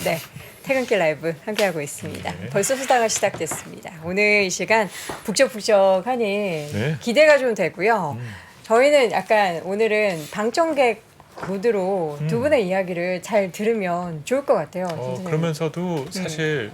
네, 퇴근길 라이브 함께하고 있습니다. 네. 벌써 수다가 시작됐습니다. 오늘 이 시간 북적북적하니 네. 기대가 좀 되고요. 저희는 약간 오늘은 방청객 모드로 두 분의 이야기를 잘 들으면 좋을 것 같아요. 선생님. 그러면서도 사실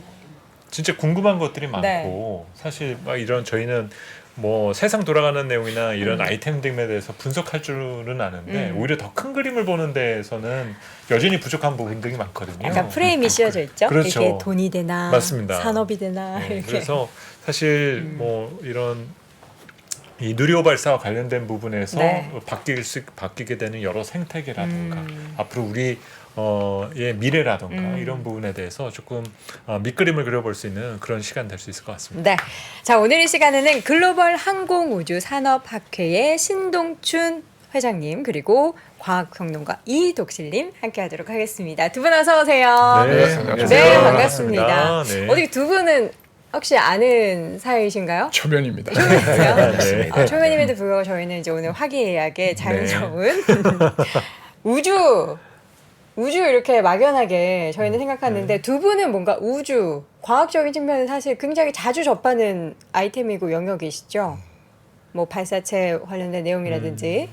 진짜 궁금한 것들이 많고 네. 사실 막 이런 저희는 뭐 세상 돌아가는 내용이나 이런 아이템 등에 대해서 분석할 줄은 아는데 오히려 더 큰 그림을 보는 데에서는 여전히 부족한 부분들이 많거든요. 약간 프레임이 씌워져 있죠. 그렇죠. 이게 돈이 되나, 맞습니다. 산업이 되나 네, 이렇게. 그래서 사실 뭐 이런 이 누리호 발사와 관련된 부분에서 네. 바뀌게 되는 여러 생태계라든가 앞으로 우리 의 미래라든가 이런 부분에 대해서 조금 밑그림을 그려볼 수 있는 그런 시간 될 수 있을 것 같습니다. 네. 자, 오늘 이 시간에는 글로벌 항공우주산업학회의 신동춘 회장님 그리고 과학평론가 이독실님 함께하도록 하겠습니다. 두 분 어서 오세요. 네, 안녕하세요. 네, 반갑습니다. 네. 어디 두 분은 혹시 아는 사이이신가요? 초면입니다. 초면이세요? 네. 초면임에도 불구하고 저희는 이제 오늘 화기애애하게 자연스러운 우주 이렇게 막연하게 저희는 생각하는데 두 분은 뭔가 우주 과학적인 측면은 사실 굉장히 자주 접하는 아이템이고 영역이시죠. 뭐 발사체 관련된 내용이라든지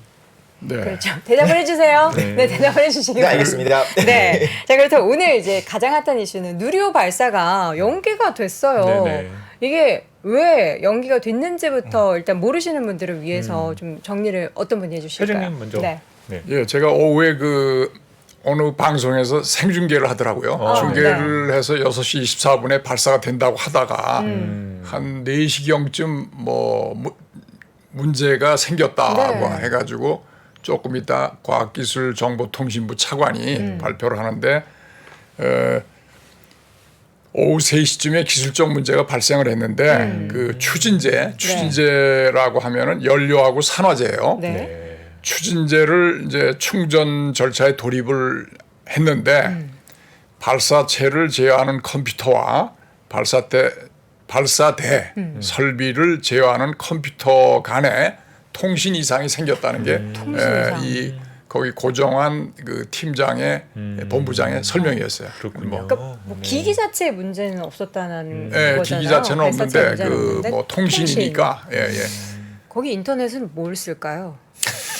네. 그렇죠. 대답을 해주세요. 네, 대답을 해주시기 네, 바랍니다. 알겠습니다. 네. 자, 그렇다면 오늘 이제 가장 핫한 이슈는 누리호 발사가 연기가 됐어요. 네네. 이게 왜 연기가 됐는지부터 일단 모르시는 분들을 위해서 좀 정리를 어떤 분이 해주실까요? 회장님 먼저. 네. 네. 예, 제가 오후에 그 어느 방송에서 생중계를 하더라고요. 중계를 해서 6시 24분에 발사가 된다고 하다가 한 4시경쯤 뭐 문제가 생겼다고 네. 해가지고 조금 이따 과학기술정보통신부 차관이 발표를 하는데 오후 3시쯤에 기술적 문제가 발생을 했는데 그 추진제라고 하면은 연료하고 산화제예요. 네. 네. 추진제를 이제 충전 절차에 돌입을 했는데 발사체를 제어하는 컴퓨터와 발사대 설비를 제어하는 컴퓨터 간에 통신 이상이 생겼다는 게 이 거기 고정한 그 팀장의 본부장의 설명이었어요. 그렇군요. 그러니까 뭐 기기 자체의 문제는 없었다는 예, 거잖아요. 기기 자체는 발사체 없는데 문제는 그 없는데 뭐 통신이니까 예. 거기 인터넷은 뭘 쓸까요?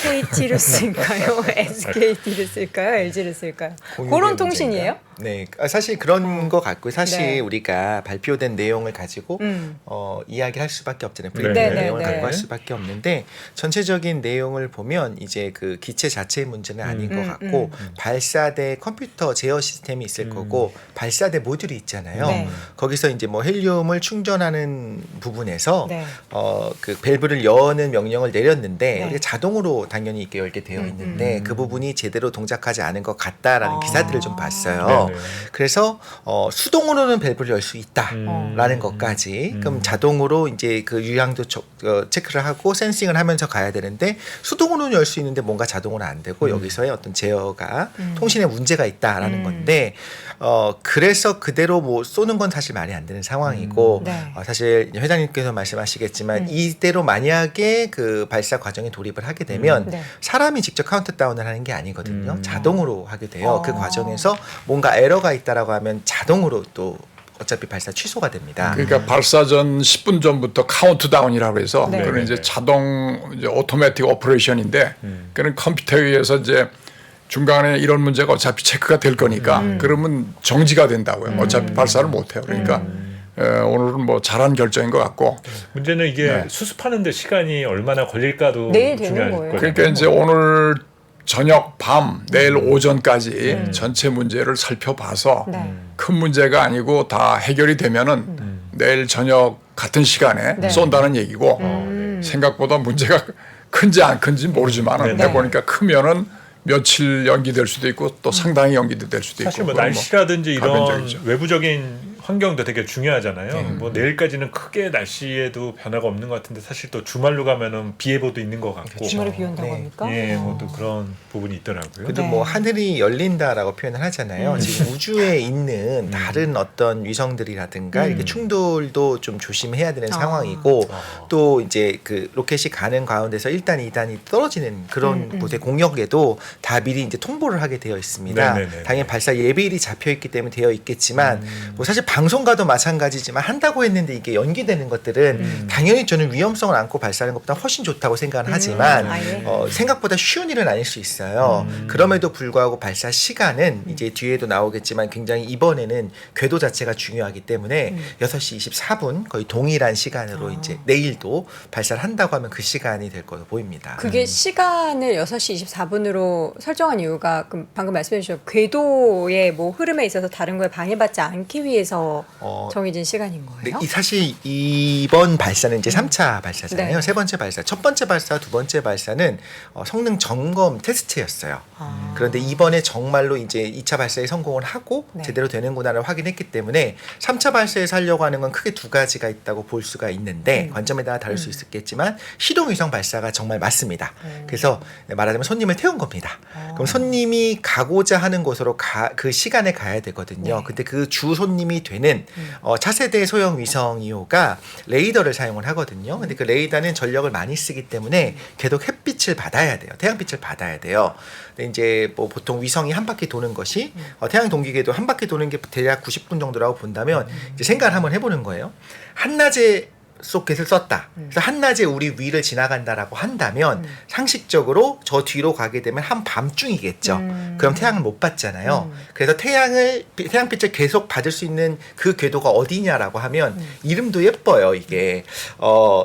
KT를 쓸까요? SKT를 쓸까요? LG를 쓸까요? 그런 통신이에요? 네, 사실 그런 거 같고 사실 네. 우리가 발표된 내용을 가지고 이야기할 수밖에 없잖아요. 브리핑 네, 내용을 네, 갖고 네. 할 수밖에 없는데 전체적인 내용을 보면 이제 그 기체 자체의 문제는 아닌 것 같고 발사대 컴퓨터 제어 시스템이 있을 거고 발사대 모듈이 있잖아요. 네. 거기서 이제 뭐 헬륨을 충전하는 부분에서 네. 그 밸브를 여는 명령을 내렸는데 네. 우리가 자동으로 당연히 이렇게 열게 되어 있는데 그 부분이 제대로 동작하지 않은 것 같다라는 기사들을 좀 봤어요. 네네. 그래서 수동으로는 밸브를 열 수 있다라는 것까지 그럼 자동으로 이제 그 유향도 체크를 하고 센싱을 하면서 가야 되는데 수동으로는 열 수 있는데 뭔가 자동으로 안 되고 여기서의 어떤 제어가 통신에 문제가 있다라는 건데 그래서 그대로 뭐 쏘는 건 사실 말이 안 되는 상황이고 네. 사실 회장님께서 말씀하시겠지만 이대로 만약에 그 발사 과정에 돌입을 하게 되면 네. 사람이 직접 카운트다운을 하는 게 아니거든요. 자동으로 하게 돼요. 그 과정에서 뭔가 에러가 있다라고 하면 자동으로 또 어차피 발사 취소가 됩니다. 그러니까 발사 전 10분 전부터 카운트다운이라고 해서 네. 그런 이제 자동 이제 오토매틱 오퍼레이션인데 그런 컴퓨터에 의해서 이제 중간에 이런 문제가 어차피 체크가 될 거니까 그러면 정지가 된다고요. 어차피 발사를 못 해요. 그러니까 오늘은 뭐 잘한 결정인 것 같고 문제는 이게 수습하는데 시간이 얼마나 걸릴까도 내일 되는 중요할 거예요. 거예요. 그러니까 이제 오늘 저녁 밤 내일 오전까지 전체 문제를 살펴봐서 네. 큰 문제가 아니고 다 해결이 되면은 내일 저녁 같은 시간에 네. 쏜다는 얘기고 생각보다 문제가 큰지 안 큰지 모르지만 네. 해보니까 크면은 며칠 연기될 수도 있고 또 상당히 연기될 수도 있고 사실 뭐 그건 날씨라든지 이런 가변적이죠. 외부적인 환경도 되게 중요하잖아요. 뭐 내일까지는 크게 날씨에도 변화가 없는 것 같은데 사실 또 주말로 가면은 비 예보도 있는 것 같고. 주말에 비 온다고 네. 합니까? 예, 뭐 또 그런 부분이 있더라고요. 그래도 네. 뭐 하늘이 열린다라고 표현을 하잖아요. 지금 우주에 있는 다른 어떤 위성들이라든가 이렇게 충돌도 좀 조심해야 되는 상황이고 또 이제 그 로켓이 가는 가운데서 1단, 2단이 떨어지는 그런 곳의 공역에도 다 미리 이제 통보를 하게 되어 있습니다. 네네네네. 당연히 발사 예비일이 잡혀 있기 때문에 되어 있겠지만 뭐 사실 방송과도 마찬가지지만 한다고 했는데 이게 연기되는 것들은 당연히 저는 위험성을 안고 발사하는 것보다 훨씬 좋다고 생각을 하지만 아예. 생각보다 쉬운 일은 아닐 수 있어요. 그럼에도 불구하고 발사 시간은 이제 뒤에도 나오겠지만 굉장히 이번에는 궤도 자체가 중요하기 때문에 6시 24분 거의 동일한 시간으로 이제 내일도 발사를 한다고 하면 그 시간이 될 거로 보입니다. 그게 시간을 6시 24분으로 설정한 이유가 방금 말씀해 주신 궤도의 뭐 흐름에 있어서 다른 거에 방해받지 않기 위해서 정해진 시간인 거예요? 네, 사실 이번 발사는 이제 3차 발사잖아요. 네. 세 번째 발사. 첫 번째 발사, 두 번째 발사는 성능 점검 테스트였어요. 그런데 이번에 정말로 이제 2차 발사에 성공을 하고 네. 제대로 되는구나를 확인했기 때문에 3차 발사에서 하려고 하는 건 크게 두 가지가 있다고 볼 수가 있는데 관점에 따라 다를 수 있겠지만 시동위성 발사가 정말 맞습니다. 그래서 말하자면 손님을 태운 겁니다. 그럼 손님이 가고자 하는 곳으로 그 시간에 가야 되거든요. 네. 근데 그 주 손님이 되는 차세대 소형 위성 2호가 레이더를 사용을 하거든요. 근데 그 레이더는 전력을 많이 쓰기 때문에 계속 햇빛을 받아야 돼요. 태양빛을 받아야 돼요. 근데 이제 뭐 보통 위성이 한 바퀴 도는 것이 태양 동기궤도 한 바퀴 도는 게 대략 90분 정도라고 본다면 이제 생각을 한번 해보는 거예요. 한낮에 소켓을 썼다. 그래서 한낮에 우리 위를 지나간다라고 한다면 상식적으로 저 뒤로 가게 되면 한밤중이겠죠. 그럼 태양을 못 받잖아요. 그래서 태양빛을 계속 받을 수 있는 그 궤도가 어디냐라고 하면 이름도 예뻐요. 이게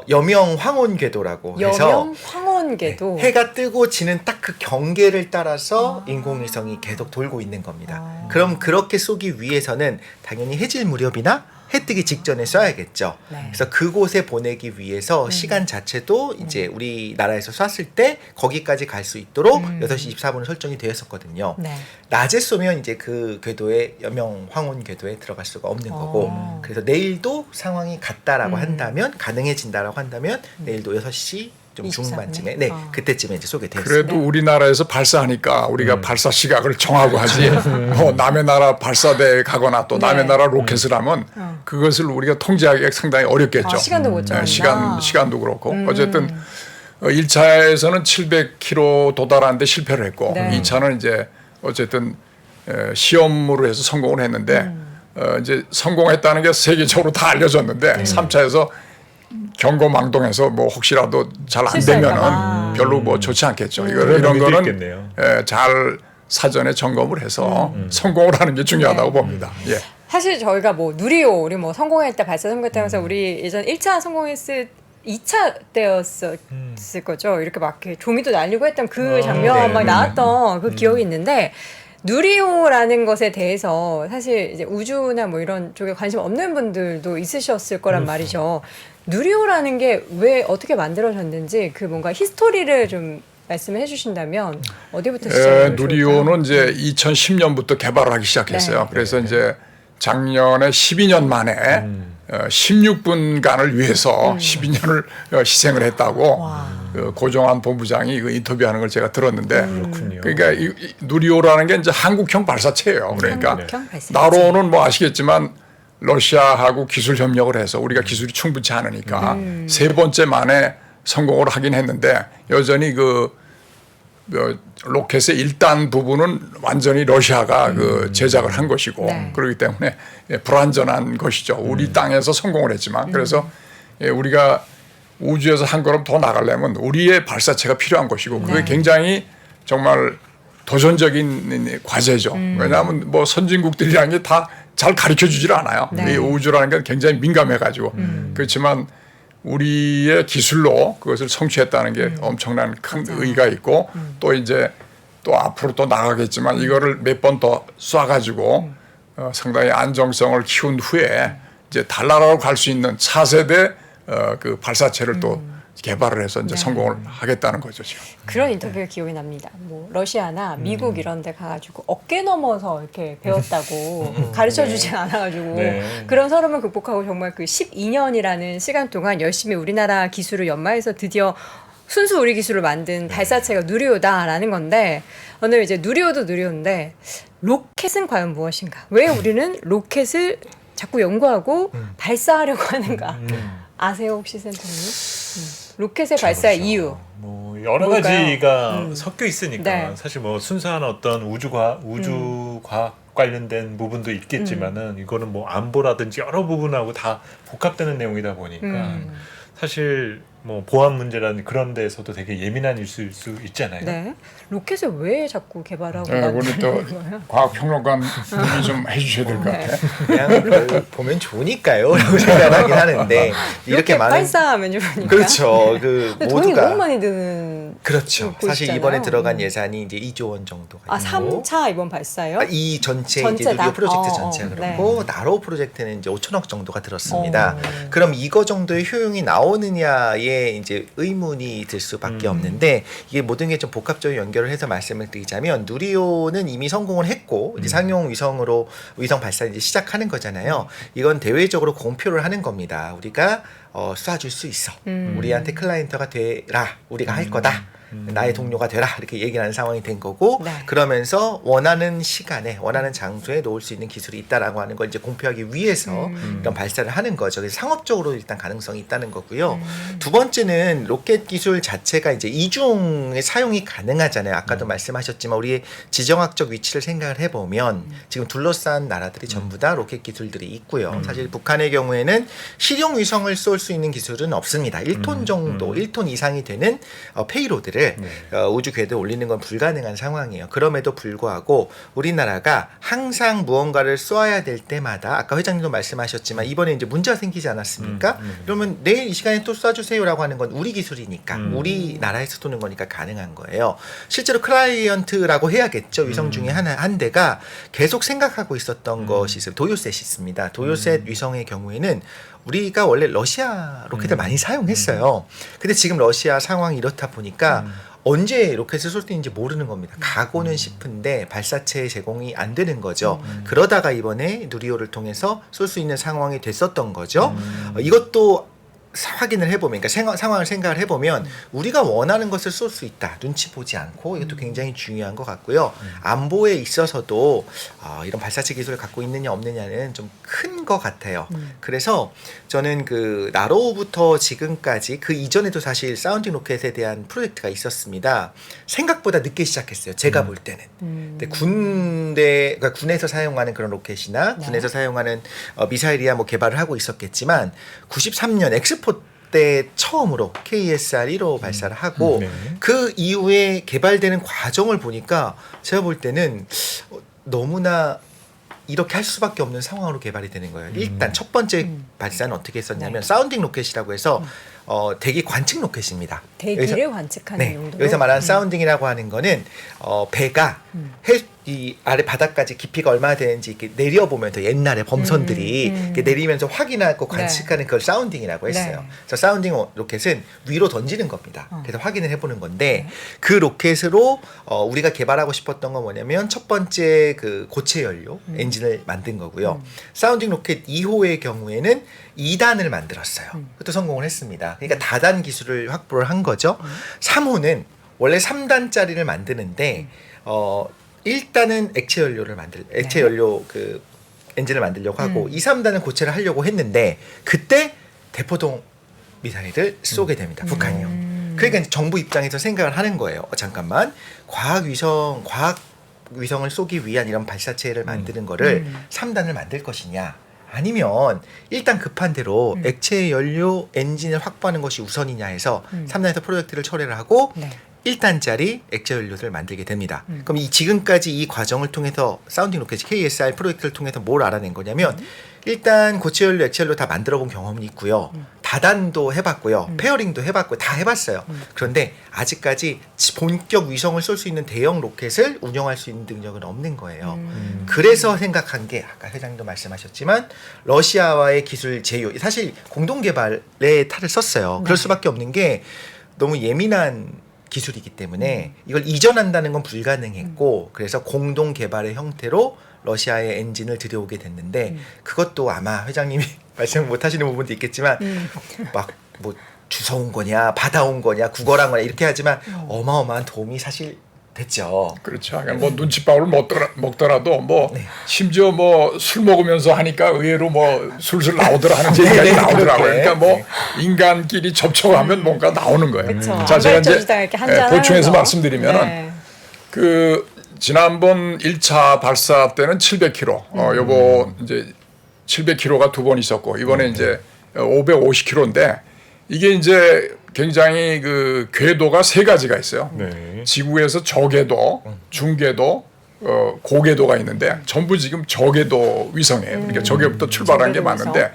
여명 황혼 궤도라고 해서 여명 황혼궤도. 해가 뜨고 지는 딱 그 경계를 따라서 인공위성이 계속 돌고 있는 겁니다. 그럼 그렇게 쏘기 위해서는 당연히 해질 무렵이나 해 뜨기 직전에 쏴야겠죠. 네. 그래서 그곳에 보내기 위해서 시간 자체도 이제 우리나라에서 쐈을 때 거기까지 갈 수 있도록 6시 24분을 설정이 되었었거든요. 네. 낮에 쏘면 이제 그 궤도에 여명 황혼 궤도에 들어갈 수가 없는 거고 그래서 내일도 상황이 같다라고 한다면 가능해진다라고 한다면 내일도 6시 좀 24분에? 중반쯤에 그때쯤에 이제 쏘게 되었습니다. 그래도 우리나라에서 발사하니까 우리가 발사 시각을 정하고 하지. 남의 나라 발사대에 가거나 또 남의 네. 나라 로켓을 하면 그것을 우리가 통제하기가 상당히 어렵겠죠. 시간도 못 정한다. 시간도 그렇고 어쨌든 1차에서는 700km 도달하는데 실패를 했고 네. 2차는 이제 어쨌든 시험으로 해서 성공을 했는데 이제 성공했다는 게 세계적으로 다 알려졌는데 3차에서 경고망동해서 뭐 혹시라도 잘 안 되면은 실수할까 봐. 별로 뭐 좋지 않겠죠. 그런 이런 의미도 거는 있겠네요. 잘 사전에 점검을 해서 성공을 하는 게 중요하다고 봅니다. 예. 사실 저희가 뭐 누리호 우리 뭐 성공했다 발사 성공했다 해서 우리 예전 1차 성공했을 2차 때였을 거죠. 이렇게 막 이렇게 조미도 날리고 했던 그 장면 네, 막 네, 나왔던 그 기억이 있는데 누리호라는 것에 대해서 사실 이제 우주나 뭐 이런 쪽에 관심 없는 분들도 있으셨을 거란 말이죠. 누리호라는 게 왜 어떻게 만들어졌는지 그 뭔가 히스토리를 좀 말씀해 주신다면 어디부터 시작해요? 누리호는 이제 2010년부터 개발을 하기 시작했어요. 네. 그래서 이제 작년에 12년 만에 16분간을 위해서 12년을 희생을 했다고 그 고종환 본부장이 그 인터뷰하는 걸 제가 들었는데 그렇군요. 그러니까 이 누리호라는 게 이제 한국형 발사체예요. 그러니까 한국형 발사체. 나로는 뭐 아시겠지만 러시아하고 기술 협력을 해서 우리가 기술이 충분치 않으니까 세 번째 만에 성공을 하긴 했는데 여전히 그 로켓의 1단 부분은 완전히 러시아가 그 제작을 한 것이고 네. 그렇기 때문에 불완전한 것이죠. 우리 땅에서 성공을 했지만 그래서 우리가 우주에서 한 걸음 더 나가려면 우리의 발사체가 필요한 것이고 그게 네. 굉장히 정말 도전적인 과제죠. 왜냐하면 뭐 선진국들이라는 게 다 잘 가르쳐 주질 않아요. 네. 이 우주라는 게 굉장히 민감해가지고 그렇지만 우리의 기술로 그것을 성취했다는 게 엄청난 큰 의의가 있고 또 이제 또 앞으로 또 나가겠지만 이거를 몇 번 더 쏴가지고 상당히 안정성을 키운 후에 이제 달나라로 갈 수 있는 차세대 그 발사체를 또 개발을 해서 이제 네. 성공을 하겠다는 거죠 지금. 그런 인터뷰가 기억이 납니다. 뭐 러시아나 미국 이런 데 가가지고 어깨 넘어서 이렇게 배웠다고 가르쳐주진 않아가지고 네. 그런 서름을 극복하고 정말 그 12년이라는 시간 동안 열심히 우리나라 기술을 연마해서 드디어 순수 우리 기술을 만든 발사체가 누리호다라는 건데 오늘 이제 누리호도 누리호인데 로켓은 과연 무엇인가? 왜 우리는 로켓을 자꾸 연구하고 발사하려고 하는가? 아세요 혹시 센터님? 로켓의 발사 그렇죠. 이유. 뭐 여러 뭘까요? 가지가 섞여 있으니까 네. 사실 뭐 순수한 어떤 우주 과학 관련된 부분도 있겠지만은 이거는 뭐 안보라든지 여러 부분하고 다 복합되는 내용이다 보니까 사실 뭐 보안 문제라는 그런 데서도 되게 예민한 일수일 수 있잖아요. 네. 로켓을 왜 자꾸 개발하고 네, 우리 또 거예요? 과학평론가님이 좀 해주셔야 될 것 네. 같아요. 그냥 보면 좋으니까요. 라고 생각하긴 하는데 이렇게 로켓 많은 발사하면 좋으니까. 그렇죠. 그 근데 돈이 모두가 너무 많이 드는. 그렇죠. 곳이잖아요. 사실 이번에 들어간 예산이 이제 2조 원 정도가 아, 있고 3차 이번 발사요? 이 전체 전체 이제 다? 누리호 프로젝트 전체가 네. 그렇고 나로 프로젝트는 이제 5천억 정도가 들었습니다. 그럼 이거 정도의 효용이 나오느냐에 이제 의문이 들 수밖에 없는데 이게 모든 게 좀 복합적으로 연결을 해서 말씀을 드리자면 누리호는 이미 성공을 했고 이제 상용 위성으로 위성 발사 이제 시작하는 거잖아요. 이건 대외적으로 공표를 하는 겁니다. 우리가 쏴줄 수 있어. 우리한테 클라이언트가 되라. 우리가 할 거다. 나의 동료가 되라 이렇게 얘기하는 상황이 된 거고 네. 그러면서 원하는 시간에 원하는 장소에 놓을 수 있는 기술이 있다라고 하는 걸 이제 공표하기 위해서 이런 발사를 하는 거죠. 그래서 상업적으로 일단 가능성이 있다는 거고요. 두 번째는 로켓 기술 자체가 이제 이중의 사용이 가능하잖아요. 아까도 말씀하셨지만 우리의 지정학적 위치를 생각을 해보면 지금 둘러싼 나라들이 전부 다 로켓 기술들이 있고요. 사실 북한의 경우에는 실용 위성을 쏠 수 있는 기술은 없습니다. 1톤 정도, 1톤 이상이 되는 페이로드를 우주 궤도에 올리는 건 불가능한 상황이에요. 그럼에도 불구하고 우리나라가 항상 무언가를 쏘아야 될 때마다 아까 회장님도 말씀하셨지만 이번에 이제 문제가 생기지 않았습니까? 그러면 내일 이 시간에 또 쏴주세요라고 하는 건 우리 기술이니까 우리나라에서 쏘는 거니까 가능한 거예요. 실제로 클라이언트라고 해야겠죠. 위성 중에 한 대가 계속 생각하고 있었던 것이 있어요. 도요셋이 있습니다. 도요셋 위성의 경우에는 우리가 원래 러시아 로켓을 많이 사용했어요. 근데 지금 러시아 상황이 이렇다 보니까 언제 로켓을 쏠 수 있는지 모르는 겁니다. 가고는 싶은데 발사체 제공이 안 되는 거죠. 그러다가 이번에 누리호를 통해서 쏠 수 있는 상황이 됐었던 거죠. 이것도 확인을 해보면, 그러니까 상황을 생각을 해보면 우리가 원하는 것을 쏠 수 있다. 눈치 보지 않고 이것도 굉장히 중요한 것 같고요. 안보에 있어서도 이런 발사체 기술을 갖고 있느냐 없느냐는 좀 큰 것 같아요. 그래서 저는 그 나로부터 지금까지 그 이전에도 사실 사운딩 로켓에 대한 프로젝트가 있었습니다. 생각보다 늦게 시작했어요. 제가 볼 때는. 근데 그러니까 군에서 사용하는 그런 로켓이나 군에서 사용하는 미사일이야 뭐 개발을 하고 있었겠지만 93년 엑스포 때 처음으로 KSR 1호 발사를 하고 그 이후에 개발되는 과정을 보니까 제가 볼 때는 너무나 이렇게 할 수밖에 없는 상황으로 개발이 되는 거예요. 일단 첫 번째 발사는 어떻게 했었냐면 사운딩 로켓이라고 해서 대기 관측 로켓입니다. 대기를 관측하는 용도로. 여기서 말하는 사운딩이라고 하는 거는 배가 이 아래 바닥까지 깊이가 얼마나 되는지 이렇게 내려보면서 옛날에 범선들이 이렇게 내리면서 확인하고 관측하는 그걸 사운딩이라고 했어요. 그래서 사운딩 로켓은 위로 던지는 겁니다. 그래서 확인을 해보는 건데 그 로켓으로 우리가 개발하고 싶었던 건 뭐냐면 첫 번째 그 고체 연료 엔진을 만든 거고요. 사운딩 로켓 2호의 경우에는 2단을 만들었어요. 그것도 성공을 했습니다. 그러니까 다단 기술을 확보를 한 거죠. 3호는 원래 3단짜리를 만드는데 1단은 액체 연료 그 엔진을 만들려고 하고 2, 3단은 고체를 하려고 했는데 그때 대포동 미사일을 쏘게 됩니다. 북한이요. 그러니까 이제 정부 입장에서 생각을 하는 거예요. 잠깐만 과학 위성을 쏘기 위한 이런 발사체를 만드는 거를 3단을 만들 것이냐 아니면 일단 급한 대로 액체 연료 엔진을 확보하는 것이 우선이냐 해서 3단에서 프로젝트를 철회를 하고 1단짜리 액체 연료를 만들게 됩니다. 그럼 지금까지 이 과정을 통해서 사운딩 로켓 KSR 프로젝트를 통해서 뭘 알아낸 거냐면 일단 고체 연료, 액체 연료 다 만들어 본 경험이 있고요. 다단도 해봤고요, 페어링도 해봤고 다 해봤어요. 그런데 아직까지 본격 위성을 쏠 수 있는 대형 로켓을 운영할 수 있는 능력은 없는 거예요. 그래서 생각한 게 아까 회장님도 말씀하셨지만 러시아와의 기술 제휴, 사실 공동 개발에 탈을 썼어요. 그럴 수밖에 없는 게 너무 예민한 기술이기 때문에 이걸 이전한다는 건 불가능했고, 그래서 공동 개발의 형태로 러시아의 엔진을 들여오게 됐는데, 그것도 아마 회장님이 말씀 못 하시는 부분도 있겠지만 막 뭐 주워온 거냐 받아온 거냐 구걸한 거냐 이렇게 하지만 어마어마한 도움이 사실 됐죠. 그렇죠. 그러니까 뭐 눈칫밥을 먹더라도 뭐 심지어 뭐 술 먹으면서 하니까 의외로 뭐 술술 나오더라 하는 얘기가 나오더라고요. 그러니까 뭐 인간끼리 접촉하면 뭔가 나오는 거예요. 그쵸. 자, 제가 이제 이렇게 한잔 보충해서 하면서. 말씀드리면은 네. 그 지난번 1차 발사 때는 700km, 요거 이제 700km가 두 번 있었고 이번에 이제 550km인데 이게 이제 굉장히 그 궤도가 세 가지가 있어요. 네. 지구에서 저궤도, 중궤도, 고궤도가 있는데 전부 지금 저궤도 위성이에요. 그러니까 저기부터 출발한 게 저궤도 맞는데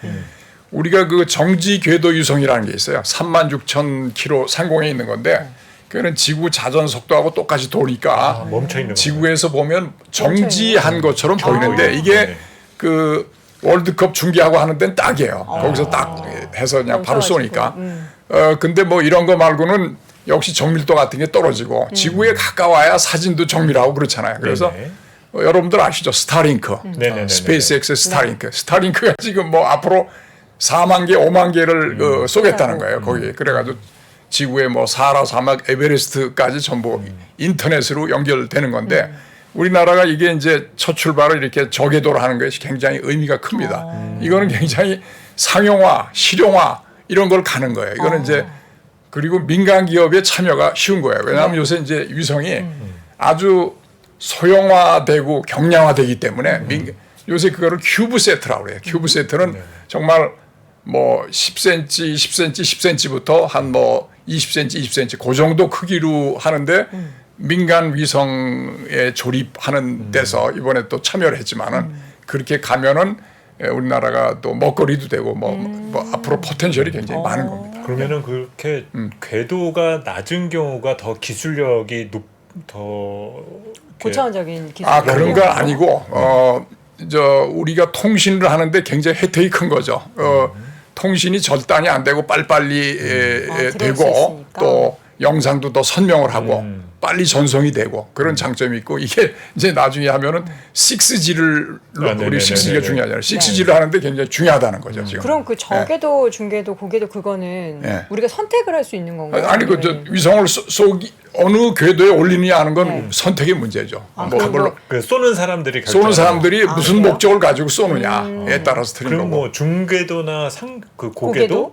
우리가 그 정지 궤도 유성이라는 게 있어요. 36,000km 상공에 있는 건데 그거는 지구 자전 속도하고 똑같이 도니까 멈춰 있는 지구에서 보면 정지한 것처럼 보이는데 이게 네. 그 월드컵 중계하고 하는 데는 딱이에요. 거기서 딱 해서 그냥 바로 쏘니까. 근데 뭐 이런 거 말고는 역시 정밀도 같은 게 떨어지고 지구에 가까워야 사진도 정밀하고 그렇잖아요. 그래서 네네. 여러분들 아시죠? 스타링크. 네네네. 스페이스X의 스타링크. 스타링크가 지금 뭐 앞으로 4만 개, 5만 개를 쏘겠다는 거예요. 거기. 그래가지고 지구의 뭐 사하라 사막, 에베레스트까지 전부 인터넷으로 연결되는 건데 우리나라가 이게 이제 첫 출발을 이렇게 저궤도로 하는 것이 굉장히 의미가 큽니다. 이거는 굉장히 상용화, 실용화 이런 걸 가는 거예요. 이거는 이제 그리고 민간 기업의 참여가 쉬운 거예요. 왜냐하면 요새 이제 위성이 아주 소형화되고 경량화되기 때문에 요새 그거를 큐브 세트라고 그래요. 큐브 세트는 정말 뭐 10cm, 10cm, 10cm부터 한 뭐 20cm, 20cm 그 정도 크기로 하는데 민간 위성에 조립하는 데서 이번에 또 참여를 했지만은 그렇게 가면은 우리나라가 또 먹거리도 되고 뭐 앞으로 포텐셜이 굉장히 많은 겁니다. 그러면은 그렇게 궤도가 낮은 경우가 더 기술력이 더 고차원적인 기술. 아 그런 건 아니고 우리가 통신을 하는데 굉장히 혜택이 큰 거죠. 통신이 절단이 안 되고 빨리빨리 들어올 수 되고 있으니까. 또 영상도 더 선명을 하고 빨리 전송이 되고 그런 장점이 있고 이게 이제 나중에 하면은 6G를 우리 6G가 중요하잖아요. 6G를 하는데 굉장히 중요하다는 거죠 지금. 그럼 그 저궤도, 중궤도, 고궤도 그거는 네. 우리가 선택을 할 수 있는 건가요? 아니 그 위성을 쏘기 어느 궤도에 올리느냐 하는 건 선택의 문제죠. 그걸로 그 쏘는 사람들이 쏘는 사람들이 무슨 그래요? 목적을 가지고 쏘느냐에 따라서 틀린 그럼 거고. 뭐 중궤도나 그 고궤도는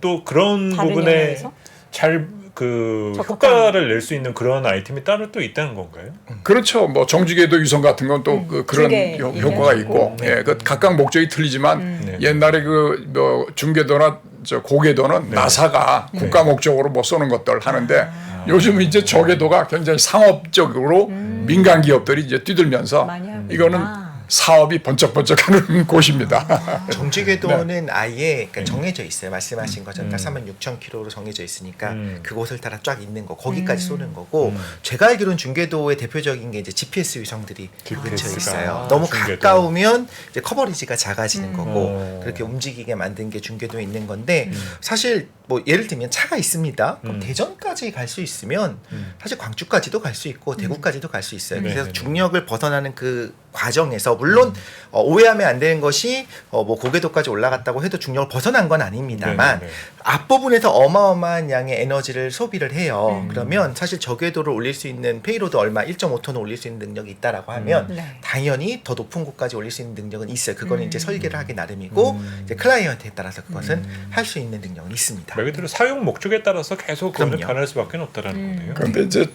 또 그런 다른 부분에 영역에서? 잘 그 적합한. 효과를 낼 수 있는 그런 아이템이 따로 또 있다는 건가요? 그렇죠. 뭐 정지궤도 위성 같은 건 또 그런 중계 효과가 있고, 예, 그 각각 목적이 틀리지만 옛날에 그 뭐 중궤도나 저 고궤도는 나사가 국가 목적으로 뭐 쏘는 것들 하는데 요즘 이제 저궤도가 굉장히 상업적으로 민간 기업들이 이제 뛰들면서 많이 하는구나. 이거는 사업이 번쩍번쩍하는 곳입니다. 정지궤도는 아예 그러니까 정해져 있어요. 말씀하신 것처럼 딱 36,000km로 정해져 있으니까 그곳을 따라 쫙 있는 거 거기까지 쏘는 거고 제가 알기로는 중궤도의 대표적인 게 이제 GPS 위성들이 근처에 있어요. 너무 중궤도. 가까우면 이제 커버리지가 작아지는 거고 그렇게 움직이게 만든 게 중궤도에 있는 건데 사실 뭐 예를 들면 차가 있습니다. 그럼 대전까지 갈 수 있으면 사실 광주까지도 갈 수 있고 대구까지도 갈 수 있어요. 그래서 네네네. 중력을 벗어나는 그 과정에서 물론 오해하면 안 되는 것이 뭐 고궤도까지 올라갔다고 해도 중력을 벗어난 건 아닙니다만 네네네. 앞부분에서 어마어마한 양의 에너지를 소비를 해요. 그러면 사실 저궤도를 올릴 수 있는 페이로드 얼마 1.5톤을 올릴 수 있는 능력이 있다라고 하면 네. 당연히 더 높은 곳까지 올릴 수 있는 능력은 있어요. 그거는 이제 설계를 하기 나름이고 이제 클라이언트에 따라서 그것은 할 수 있는 능력은 있습니다. 말 그대로 사용 목적에 따라서 계속 그거는 그럼요. 변할 수밖에 없다라는 거네요. 그런데 이제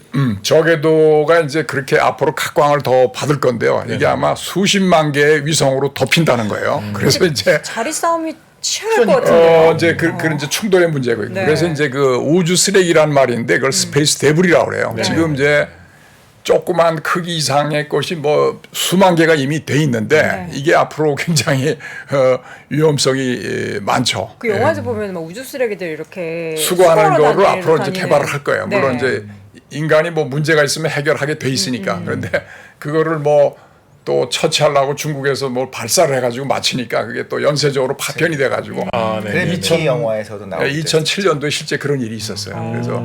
저궤도가 이제 그렇게 앞으로 각광을 더 받을 건데요. 이게 아마 수십만 개의 위성으로 덮인다는 거예요. 그래서 이제 자리 싸움이 치열할 것 같은데요. 이제 그런 이제 충돌의 문제고 있고 네. 그래서 이제 그 우주 쓰레기란 말인데 그걸 스페이스 데브리라고 그래요. 지금 이제 조그만 크기 이상의 것이 뭐 수만 개가 이미 돼 있는데 네. 이게 앞으로 굉장히 위험성이 많죠. 그 영화에서 보면 막 우주 쓰레기들 이렇게 수거하는 수거로 거를 앞으로 이제 다니는- 개발을 할 거예요. 물론 네. 이제 인간이 뭐 문제가 있으면 해결하게 돼 있으니까. 그런데 그거를 뭐 또 처치하려고 중국에서 뭐 발사를 해가지고 맞히니까 그게 또 연쇄적으로 파편이 돼가지고 아, 네. 그래비티 영화에서도 나오고 2007년도에 실제 그런 일이 있었어요. 그래서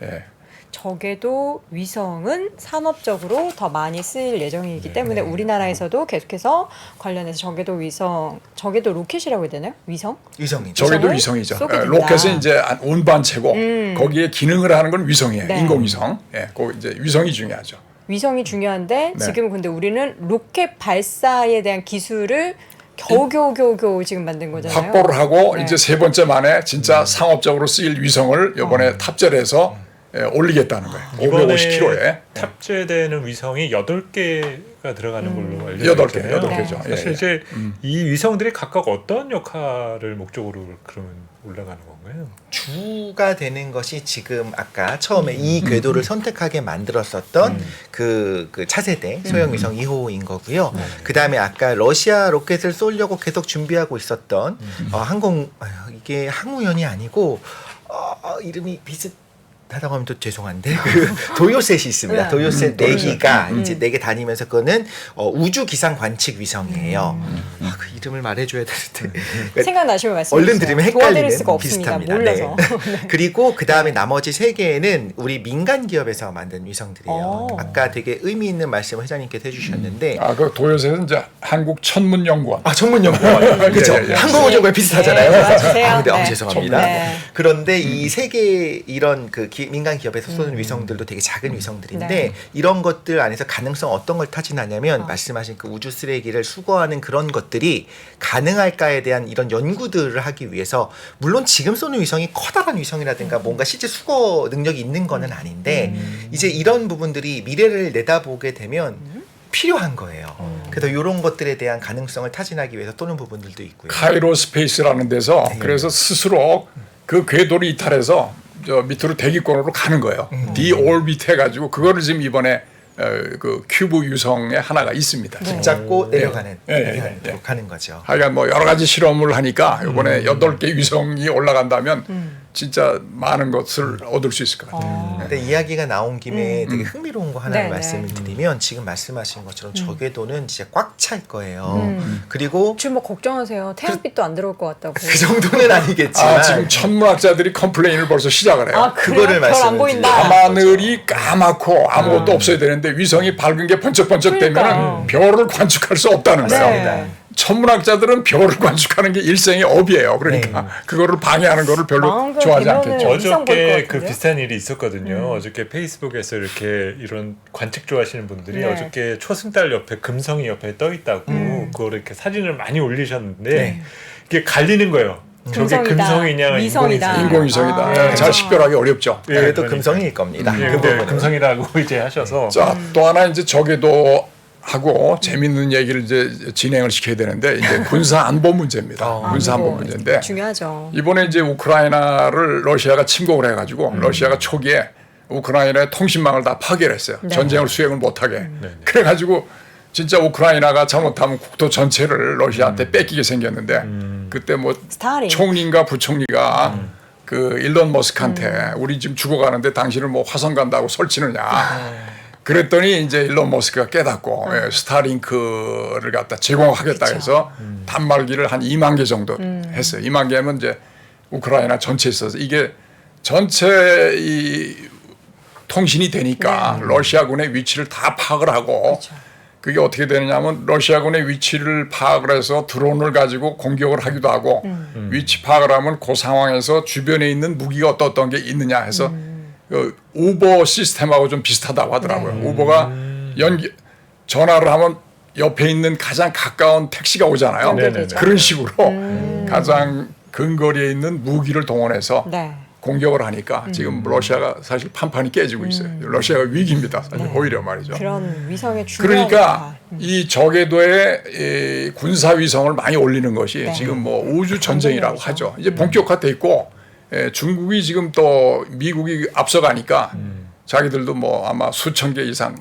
예. 적에도 위성은 산업적으로 더 많이 쓰일 예정이기 때문에 우리나라에서도 계속해서 관련해서 적에도 위성, 적에도 로켓이라고 해야 되나요? 위성? 위성이죠. 저기도 위성을 위성이죠. 쏘게 예, 된다. 로켓은 이제 운반체고 거기에 기능을 하는 건 위성이에요. 네. 인공위성. 예, 그 이제 위성이 중요하죠. 위성이 중요한데 네. 지금 근데 우리는 로켓 발사에 대한 기술을 겨우겨우 지금 만든 거잖아요. 확보를 하고 네. 이제 세 번째 만에 진짜 상업적으로 쓰일 위성을 이번에 탑재를 해서 올리겠다는 거예요. 550km에. 탑재되는 위성이 8개가 들어가는 걸로 알려져 여덟 개, 있잖아요. 여덟 개죠. 사실 예, 이제 이 위성들이 각각 어떤 역할을 목적으로 그러면 올라가는 건가요? 주가 되는 것이 지금 아까 처음에 이 궤도를 선택하게 만들었었던 그 차세대 소형 위성 2호인 거고요. 그 다음에 아까 러시아 로켓을 쏘려고 계속 준비하고 있었던 이게 항우연이 아니고 이름이 비슷하다고 하면 또 죄송한데 그 도요셋이 있습니다. 네. 도요셋 4기가 이제 4개 다니면서 그거는 우주 기상 관측 위성이에요. 그 이름을 말해줘야 되는데 생각나시면 말씀해 얼른 주세요. 들으면 도와드릴 헷갈리는 수가 없습니다. 비슷합니다. 몰라서. 네. 그리고 그 다음에 나머지 3개는 우리 민간 기업에서 만든 위성들이에요. 아까 되게 의미 있는 말씀을 회장님께서 해주셨는데 그 도요새는 이제 한국천문연구원. 전문연구원 그렇죠. 예, 예. 항공우주국에 비슷하잖아요. 네, 도와주세요. 근데 네. 죄송합니다. 네. 그런데 이 3개 이런 그 민간 기업에서 쏘는 위성들도 되게 작은 위성들인데 네. 이런 것들 안에서 가능성 어떤 걸 타진하냐면 말씀하신 그 우주 쓰레기를 수거하는 그런 것들이 가능할까에 대한 이런 연구들을 하기 위해서 물론 지금 쏘는 위성이 커다란 위성이라든가 뭔가 실제 수거 능력이 있는 거는 아닌데 이제 이런 부분들이 미래를 내다보게 되면 필요한 거예요. 그래서 이런 것들에 대한 가능성을 타진하기 위해서 쏘는 부분들도 있고요. 카이로 스페이스라는 데서 그래서 스스로 그 궤도를 이탈해서 저 밑으로 대기권으로 가는 거예요. 디올비트 해가지고 그거를 지금 이번에 그 큐브 유성에 하나가 있습니다. 붙잡고 내려가는 예. 가는 거죠. 하여간 뭐 여러 가지 실험을 하니까 이번에 8개 위성이 올라간다면 진짜 많은 것을 얻을 수 있을 것 같아요. 근데 이야기가 나온 김에 되게 흥미로운 거 하나를 네, 말씀을 드리면 지금 말씀하신 것처럼 저궤도는 진짜 꽉 찰 거예요. 그리고 지금 뭐 걱정하세요. 태양빛도 안 들어올 것 같다고. 그 정도는 아니겠지만 지금 천문학자들이 컴플레인을 벌써 시작을 해요. 그거를 별안 말씀을 보인다. 밤하늘이 까맣고 아무것도 없어야 되는데 위성이 밝은 게 번쩍번쩍 되면 별을 관측할 수 없다는 거예요. 네. 천문학자들은 별을 관측하는 게 일생의 업이에요. 그러니까 그거를 방해하는 거를 별로 마음껏 좋아하지 되면은 않겠죠. 위성 볼것 어저께 그 같은데요? 비슷한 일이 있었거든요. 어저께 페이스북에서 이렇게 이런 관측 좋아하시는 분들이 네. 어저께 초승달 옆에 금성이 옆에 떠 있다고 그걸 이렇게 사진을 많이 올리셨는데 이게 갈리는 거예요. 저게 금성이다. 금성이냐 위성이다. 인공위성이다. 잘 식별하기 어렵죠. 예, 그래도 그러니까. 금성일 겁니다. 예, 근데 금성이라고 이제 하셔서 자, 또 하나 이제 저기도 하고 재밌는 얘기를 이제 진행을 시켜야 되는데 이제 군사 안보 문제입니다. 군사 안보 문제인데 중요하죠. 이번에 이제 우크라이나를 러시아가 침공을 해가지고 러시아가 초기에 우크라이나의 통신망을 다 파괴를 했어요. 네. 전쟁을 수행을 못하게. 그래가지고 진짜 우크라이나가 잘못하면 국토 전체를 러시아한테 뺏기게 생겼는데 그때 뭐 스타린. 총리인가 부총리가 그 일론 머스크한테 우리 지금 죽어가는데 당신을 뭐 화성 간다고 설치느냐. 그랬더니 이제 일론 머스크가 깨닫고 스타링크를 갖다 제공하겠다 해서 단말기를 한 2만 개 정도 했어요. 2만 개면 이제 우크라이나 전체에 있어서 이게 전체 이 통신이 되니까 러시아군의 위치를 다 파악을 하고 그게 어떻게 되느냐면 러시아군의 위치를 파악을 해서 드론을 가지고 공격을 하기도 하고 위치 파악을 하면 그 상황에서 주변에 있는 무기가 어떤 게 있느냐 해서 그 우버 시스템하고 좀 비슷하다고 하더라고요. 우버가 전화를 하면 옆에 있는 가장 가까운 택시가 오잖아요. 연결되죠. 그런 식으로 가장 근거리에 있는 무기를 동원해서 네. 공격을 하니까 지금 러시아가 사실 판판이 깨지고 있어요. 러시아가 위기입니다. 사실 오히려 말이죠. 그런 위성의 중요한 그러니까 이 저궤도에 이 군사 위성을 많이 올리는 것이 네. 지금 뭐 우주 전쟁이라고 전쟁이죠. 하죠. 이제 본격화돼 있고 중국이 지금 또 미국이 앞서가니까 자기들도 뭐 아마 수천 개 이상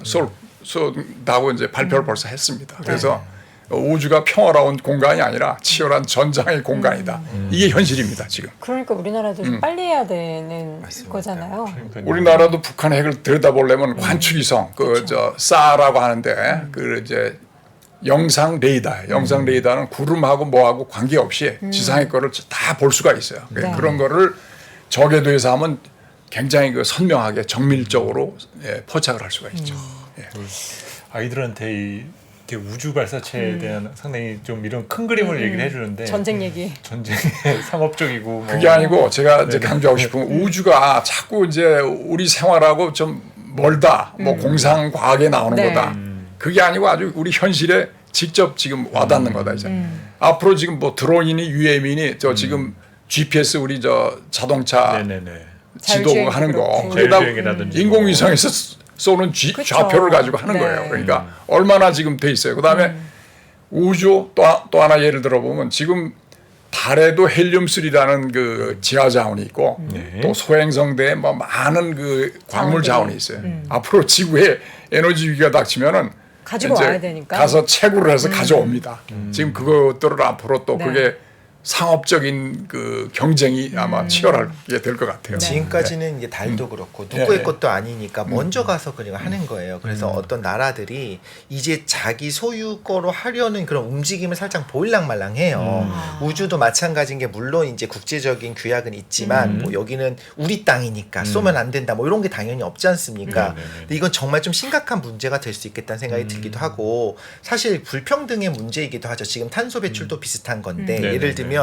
쏜다고 이제 발표를 벌써 했습니다. 그래서 우주가 평화로운 공간이 아니라 치열한 전장의 공간이다. 이게 현실입니다 지금. 그러니까 우리나라도 좀 빨리 해야 되는 맞습니다. 거잖아요. 그러니까요. 우리나라도 북한 핵을 들여다보려면 관측위성 사라고 하는데 그 이제 영상 레이더는 구름하고 뭐하고 관계없이 지상의 거를 다 볼 수가 있어요. 네. 그런 거를 저궤도에서 하면 굉장히 그 선명하게 정밀적으로 포착을 할 수가 있죠. 예. 아이들한테 이렇게 우주 발사체에 대한 상당히 좀 이런 큰 그림을 얘기를 해주는데 전쟁 얘기. 전쟁 상업적이고 뭐 그게 아니고 제가 이제 강조하고 싶은 건 우주가 자꾸 이제 우리 생활하고 좀 멀다, 뭐 공상 과학에 나오는 네. 거다. 그게 아니고 아주 우리 현실에 직접 지금 와닿는 거다 이제. 앞으로 지금 뭐 드론이니 UAM이니 저 지금 GPS 우리 저 자동차 네네네. 지도 자율주행도 하는 거 그렇고. 그러다 자율주행이라든지 인공위성에서 쏘는 그쵸. 좌표를 가지고 하는 네. 거예요. 그러니까 얼마나 지금 돼 있어요. 그다음에 우주 또 하나 예를 들어보면 지금 달에도 헬륨3라는 그 지하 자원이 있고 네. 또 소행성대에 뭐 많은 그 광물 자원이 있어요. 앞으로 지구에 에너지 위기가 닥치면은 가지고 이제 와야 되니까. 가서 채굴을 해서 가져옵니다. 지금 그것들을 앞으로 또 네. 그게 상업적인 그 경쟁이 아마 치열하게 될 것 같아요. 지금까지는 이제 달도 그렇고 누구의 것도 아니니까 먼저 가서 그냥 하는 거예요. 그래서 어떤 나라들이 이제 자기 소유 거로 하려는 그런 움직임을 살짝 보일랑말랑해요. 우주도 마찬가지인 게 물론 이제 국제적인 규약은 있지만 뭐 여기는 우리 땅이니까 쏘면 안 된다 뭐 이런 게 당연히 없지 않습니까? 근데 이건 정말 좀 심각한 문제가 될 수 있겠다는 생각이 들기도 하고 사실 불평등의 문제이기도 하죠. 지금 탄소 배출도 비슷한 건데 예를 들면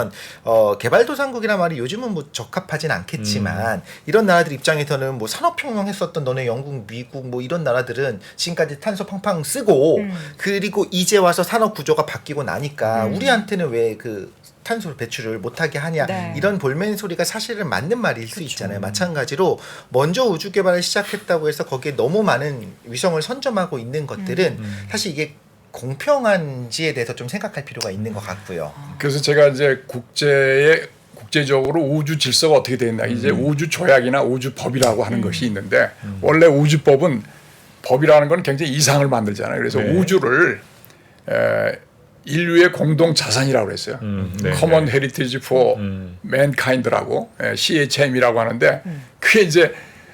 개발도상국이란 말이 요즘은 뭐 적합하진 않겠지만 이런 나라들 입장에서는 뭐 산업혁명했었던 너네 영국, 미국 뭐 이런 나라들은 지금까지 탄소 팡팡 쓰고 그리고 이제 와서 산업 구조가 바뀌고 나니까 우리한테는 왜 그 탄소 배출을 못하게 하냐 네. 이런 볼멘 소리가 사실은 맞는 말일 수 있잖아요. 마찬가지로 먼저 우주 개발을 시작했다고 해서 거기에 너무 많은 위성을 선점하고 있는 것들은 사실 이게 공평한지에 대해서 좀 생각할 필요가 있는 것 같고요. 그래서 제가 이제 국제적으로 우주 질서가 어떻게 되어 있나 이제 우주 조약이나 우주법이라고 하는 것이 있는데 원래 우주법은 법이라는 건 굉장히 이상을 만들잖아요. 그래서 네. 우주를 인류의 공동 자산이라고 그랬어요. 네, Common 네. Heritage for Mankind라고 CHM이라고 하는데 그게 이제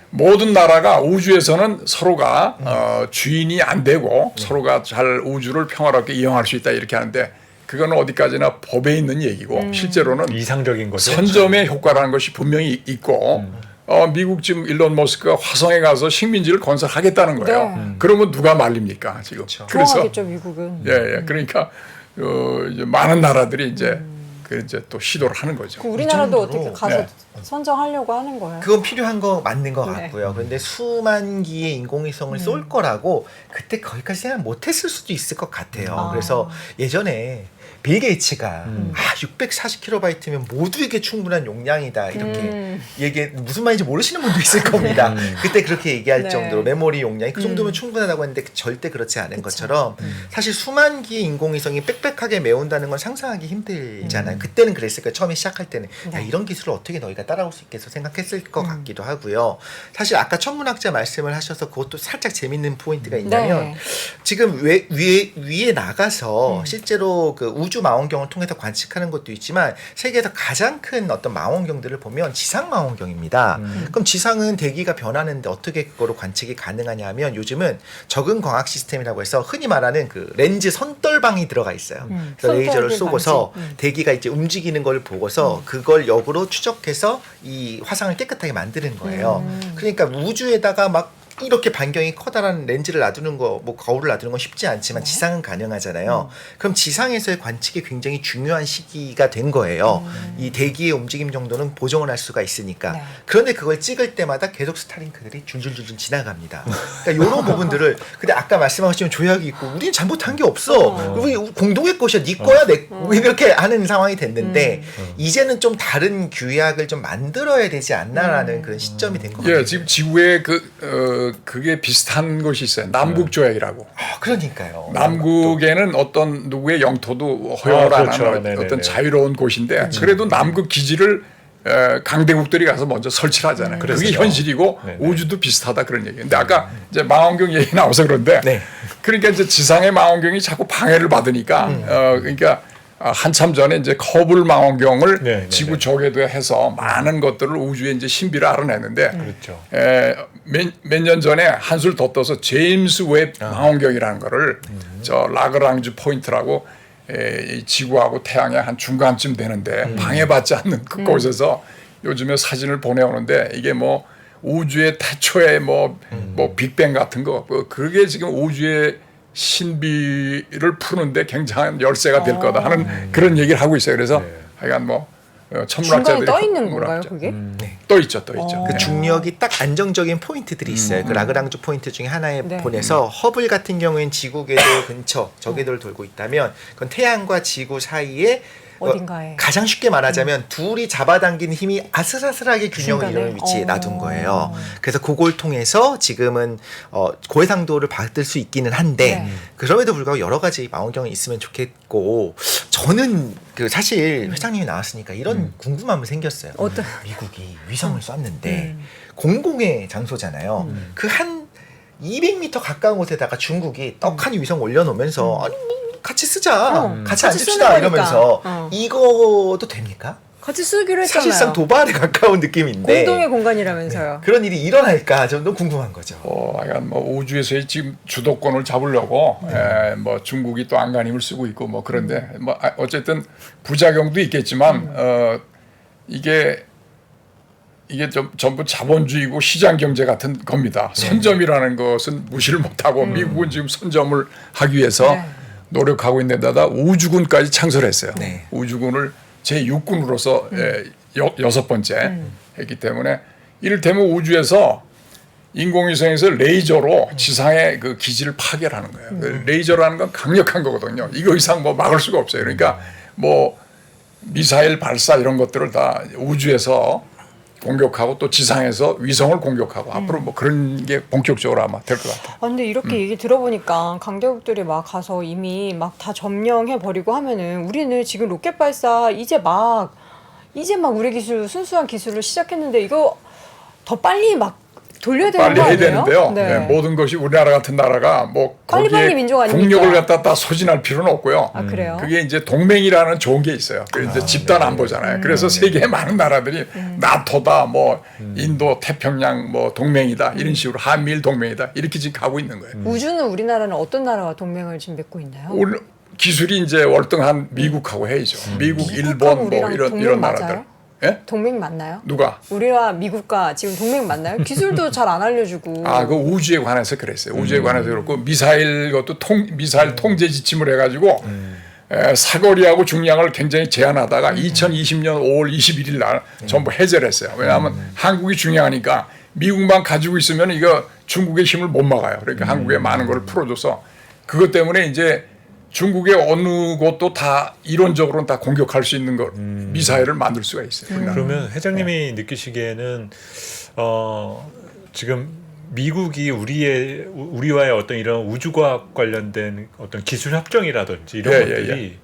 모든 나라가 우주에서는 서로가 주인이 안 되고 서로가 잘 우주를 평화롭게 이용할 수 있다 이렇게 하는데 그거는 어디까지나 법에 있는 얘기고 실제로는 이상적인 거죠. 선점의 효과라는 것이 분명히 있고 미국 지금 일론 머스크가 화성에 가서 식민지를 건설하겠다는 거예요. 네. 그러면 누가 말립니까 지금? 그래서 좋아하겠죠 미국은. 예, 그러니까 이제 많은 나라들이 이제 그 이제 또 시도를 하는 거죠. 그 우리나라도 이 정도로, 어떻게 가서 네. 선정하려고 하는 거예요. 그건 필요한 거 맞는 것 네. 같고요. 그런데 수만 기의 인공위성을 쏠 거라고 그때 거기까지 생각 못했을 수도 있을 것 같아요. 그래서 예전에 빌 게이츠가 640kb면 모두에게 충분한 용량이다 이렇게 얘기 무슨 말인지 모르시는 분도 있을 겁니다. 그때 그렇게 얘기할 네. 정도로 메모리 용량이 그 정도면 충분하다고 했는데 절대 그렇지 않은 것처럼 사실 수만 기의 인공위성이 빽빽하게 메운다는 건 상상하기 힘들잖아요. 그때는 그랬을 거예요. 처음에 시작할 때는 야, 이런 기술을 어떻게 너희가 따라올 수 있겠어 생각했을 것 같기도 하고요. 사실 아까 천문학자 말씀을 하셔서 그것도 살짝 재밌는 포인트가 있냐면 네. 지금 위에 나가서 실제로 그 우주 망원경을 통해서 관측하는 것도 있지만 세계에서 가장 큰 어떤 망원경들을 보면 지상 망원경입니다. 그럼 지상은 대기가 변하는데 어떻게 그거로 관측이 가능하냐 하면 요즘은 적응 광학 시스템이라고 해서 흔히 말하는 그 렌즈 선떨방이 들어가 있어요. 그래서 레이저를 손떨기 쏘고서 방식. 대기가 이제 움직이는 걸 보고서 그걸 역으로 추적해서 이 화상을 깨끗하게 만드는 거예요. 그러니까 우주에다가 막 이렇게 반경이 커다란 렌즈를 놔두는 거, 뭐 거울을 놔두는 건 쉽지 않지만 지상은 가능하잖아요. 그럼 지상에서의 관측이 굉장히 중요한 시기가 된 거예요. 이 대기의 움직임 정도는 보정을 할 수가 있으니까. 네. 그런데 그걸 찍을 때마다 계속 스타링크들이 줄줄줄 지나갑니다. 그러니까 이런 부분들을 근데 아까 말씀하신 조약이 있고 우리는 잘못한 게 없어. 우리 공동의 것이야. 네 거야. 내 이렇게 하는 상황이 됐는데 이제는 좀 다른 규약을 좀 만들어야 되지 않나라는 그런 시점이 된 것 같아요. 예, 지금 지구에 그게 비슷한 것이 있어요. 남북 조약이라고. 그러니까요. 남극에는 어떤 누구의 영토도 허용을 안 그렇죠. 하는 네네네. 어떤 자유로운 곳인데 그래도 남극 기지를 강대국들이 가서 먼저 설치를 하잖아요. 그게 그랬어요. 현실이고 네네. 우주도 비슷하다 그런 얘기예요. 근데 아까 이제 망원경 얘기 나와서 그런데 네. 그러니까 이제 지상의 망원경이 자꾸 방해를 받으니까 그러니까 한참 전에 이제 커블 망원경을 네, 네, 지구 네. 조개도 해서 많은 것들을 우주에 이제 신비를 알아내는데 그렇죠. 몇 년 전에 한술 더 떠서 제임스 웹 망원경이라는 거를 저 라그랑주 포인트라고 이 지구하고 태양의 한 중간쯤 되는데 방해받지 않는 그곳에서 요즘에 사진을 보내오는데 이게 뭐 우주의 태초의 뭐 빅뱅 같은 거 그게 지금 우주의 신비를 푸는데 굉장한 열쇠가 될 거다 하는 그런 얘기를 하고 있어요. 그래서 하여간 뭐 중간에 천문학자들이 떠 있는 건가요, 문학자. 그게? 떠 있죠, 떠 있죠. 그 네. 중력이 딱 안정적인 포인트들이 있어요. 그 라그랑주 포인트 중에 하나에 네. 보내서 허블 같은 경우에는 지구 궤도 근처 저 궤도를 돌고 있다면 그건 태양과 지구 사이에 어딘가에. 가장 쉽게 말하자면 둘이 잡아당기는 힘이 아슬아슬하게 균형을 중간에? 이루는 위치에 놔둔 거예요. 그래서 그걸 통해서 지금은 고해상도를 받을 수 있기는 한데 네. 그럼에도 불구하고 여러 가지 망원경이 있으면 좋겠고 저는 그 사실 회장님이 나왔으니까 이런 궁금함이 생겼어요. 어떤- 미국이 위성을 쐈는데 공공의 장소잖아요. 그 한 200m 가까운 곳에다가 중국이 떡하니 위성 올려놓으면서 아니 뭐 같이 쓰자, 같이 같이 앉읍시다 쓰는 거니까. 이러면서 이것도 됩니까? 같이 쓰기로 했잖아요. 사실상 도발에 가까운 느낌인데 공동의 공간이라면서요. 그런 일이 일어날까 좀 너무 궁금한 거죠. 하여간 뭐 우주에서의 지금 주도권을 잡으려고 뭐 중국이 또 안간힘을 쓰고 있고 뭐 그런데 뭐 어쨌든 부작용도 있겠지만 이게 전부 자본주의고 시장 경제 같은 겁니다. 선점이라는 것은 무시를 못하고 미국은 지금 선점을 하기 위해서 네. 노력하고 있는 데다가 우주군까지 창설했어요. 네. 우주군을 제6군으로서 여섯 번째 했기 때문에 이를테면 우주에서 인공위성에서 레이저로 지상의 그 기지를 파괴하는 거예요. 그 레이저라는 건 강력한 거거든요. 이거 이상 뭐 막을 수가 없어요. 그러니까 뭐 미사일 발사 이런 것들을 다 우주에서 공격하고 또 지상에서 위성을 공격하고 앞으로 뭐 그런 게 본격적으로 아마 될 것 같아요. 아, 근데 이렇게 얘기 들어보니까 강대국들이 막 가서 이미 막 다 점령해 버리고 하면은 우리는 지금 로켓 발사 이제 막 우리 기술 순수한 기술을 시작했는데 이거 더 빨리 막 돌려야 되는 빨리 거 해야 아니에요? 되는데요. 네. 모든 것이 우리나라 같은 나라가 뭐 빨리빨리 거기에 민족 아닙니까? 국력을 갖다 다 소진할 필요는 없고요. 아, 그래요? 그게 이제 동맹이라는 좋은 게 있어요. 이제 집단 안보잖아요. 그래서 세계의 많은 나라들이 나토다, 뭐 인도 태평양 뭐 동맹이다 이런 식으로 한미일 동맹이다 이렇게 지금 가고 있는 거예요. 우주는 우리나라는 어떤 나라와 동맹을 지금 맺고 있나요? 오늘 기술이 이제 월등한 미국하고 해야죠. 미국, 미국하고 일본 뭐 우리랑 이런 동맹 나라들. 맞아요? 예? 동맹 맞나요? 누가? 우리와 미국과 지금 동맹 맞나요? 기술도 잘 안 알려주고. 그 우주에 관해서 그랬어요. 우주에 관해서 그렇고 미사일 것도 미사일 통제 지침을 해가지고 사거리하고 중량을 굉장히 제한하다가 2020년 5월 21일 날 전부 해제를 했어요. 왜냐하면 한국이 중요하니까 미국만 가지고 있으면 이거 중국의 힘을 못 막아요. 그러니까 한국에 많은 걸 풀어줘서 그것 때문에 이제 중국의 어느 곳도 다 이론적으로는 다 공격할 수 있는 걸 미사일을 만들 수가 있어요. 그러면 회장님이 느끼시기에는 지금 미국이 우리와의 어떤 이런 우주과학 관련된 어떤 기술 협정이라든지 이런 것들이